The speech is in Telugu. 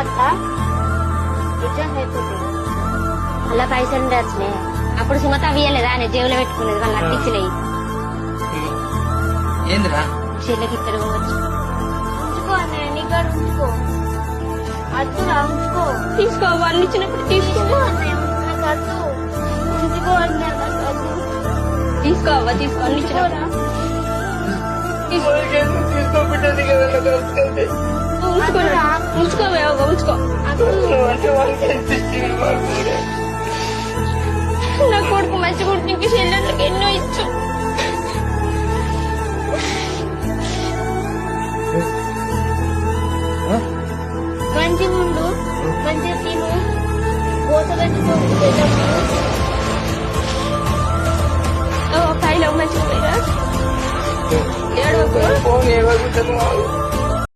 అత్త నిజంగా అయిపోతుంది. అలా పైసలు ఉండొచ్చులే. అప్పుడు సుమత అవ్వలేదా అని జేబులో పెట్టుకునేది వాళ్ళు అట్టించలే. ఏందిరా చెల్లెకి ఇద్దరు పోవచ్చు. ఉంచుకో అన్నయ్య, నీ కాడ ఉంచుకో. అద్దురా ఉంచుకో. తీసుకో, వాళ్ళు ఇచ్చినప్పుడు తీసుకో. తీసుకో అన్నయ్య, నాకు వద్దు. ఉంచుకో అన్నయ్య, నాకు వద్దు. తీసుకో అవ్వ, తీసుకో, వాళ్ళు ఇచ్చినప్పుడు తీసుకోబెట్టేది కదా నాకు వస్తుంది. ఉంచుకోవే, ఉంచుకో. అంటే వాళ్ళకి ఎంత ఇచ్చింది వాళ్ళు కూడా. నా కొడుకు మంచి కొడుకు ఇంక చెల్లెళ్ళకి ఎన్నో ఇచ్చు. మంచిగా ఉండు, మంచిగా తిను, పోత పెట్టుకో. పైలో మంచిగా పోయినా ఫోన్ ఎవరు